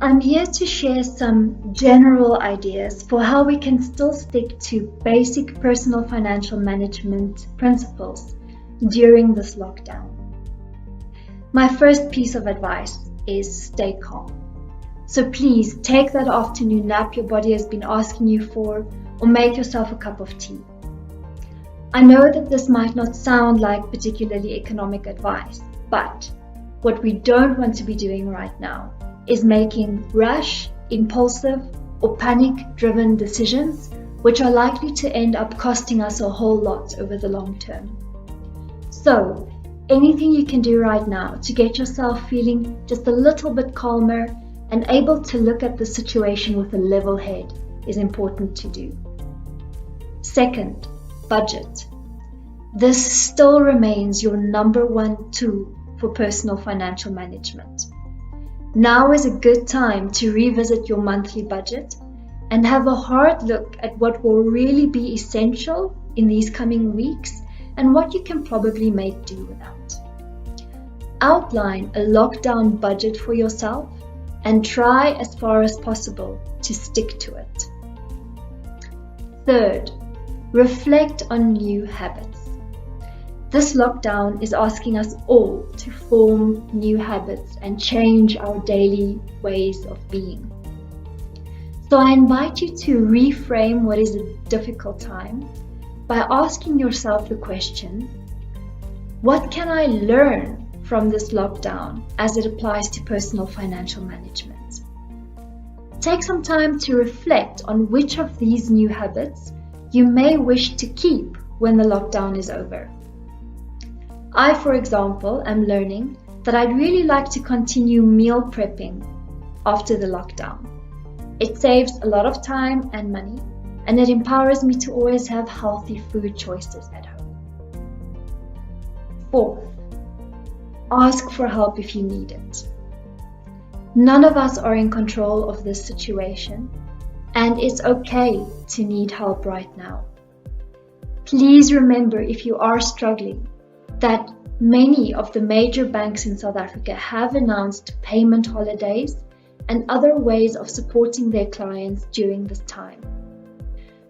I'm here to share some general ideas for how we can still stick to basic personal financial management principles during this lockdown. My first piece of advice is stay calm. So please take that afternoon nap your body has been asking you for, or make yourself a cup of tea. I know that this might not sound like particularly economic advice, but what we don't want to be doing right now is making rash, impulsive, or panic-driven decisions which are likely to end up costing us a whole lot over the long term. So, anything you can do right now to get yourself feeling just a little bit calmer and able to look at the situation with a level head is important to do. Second, budget. This still remains your number one tool for personal financial management. Now is a good time to revisit your monthly budget and have a hard look at what will really be essential in these coming weeks and what you can probably make do without. Outline a lockdown budget for yourself and try as far as possible to stick to it. Third, reflect on new habits. This lockdown is asking us all to form new habits and change our daily ways of being. So I invite you to reframe what is a difficult time by asking yourself the question, what can I learn from this lockdown as it applies to personal financial management? Take some time to reflect on which of these new habits you may wish to keep when the lockdown is over. I, for example, am learning that I'd really like to continue meal prepping after the lockdown. It saves a lot of time and money, and it empowers me to always have healthy food choices at home. Fourth, ask for help if you need it. None of us are in control of this situation, and it's okay to need help right now. Please remember, if you are struggling, that many of the major banks in South Africa have announced payment holidays and other ways of supporting their clients during this time.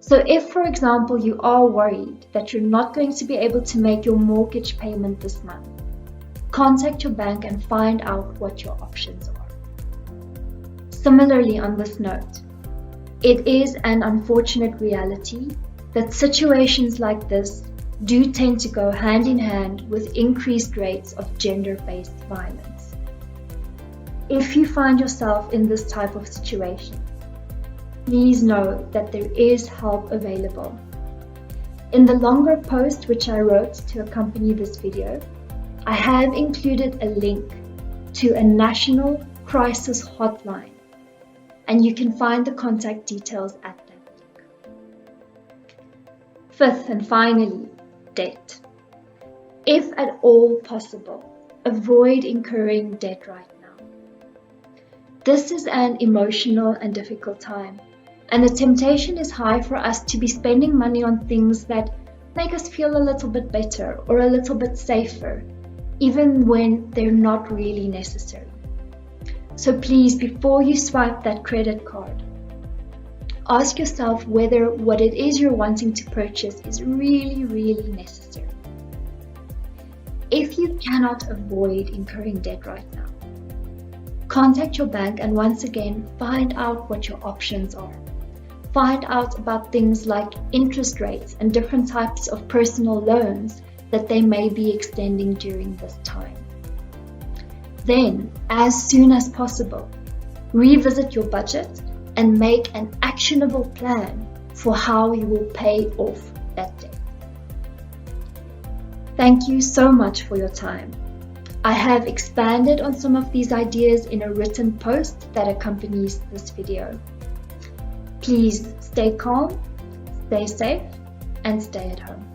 So if, for example, you are worried that you're not going to be able to make your mortgage payment this month, contact your bank and find out what your options are. Similarly, on this note, it is an unfortunate reality that situations like this do tend to go hand in hand with increased rates of gender-based violence. If you find yourself in this type of situation, please know that there is help available. In the longer post which I wrote to accompany this video, I have included a link to a national crisis hotline, and you can find the contact details at that link. Fifth and finally, debt. If at all possible, avoid incurring debt right now. This is an emotional and difficult time, and the temptation is high for us to be spending money on things that make us feel a little bit better or a little bit safer, even when they're not really necessary. So please, before you swipe that credit card, ask yourself whether what it is you're wanting to purchase is really, really necessary. If you cannot avoid incurring debt right now, contact your bank and once again find out what your options are. Find out about things like interest rates and different types of personal loans that they may be extending during this time. Then, as soon as possible, revisit your budget and make an actionable plan for how you will pay off that debt. Thank you so much for your time. I have expanded on some of these ideas in a written post that accompanies this video. Please stay calm, stay safe, and stay at home.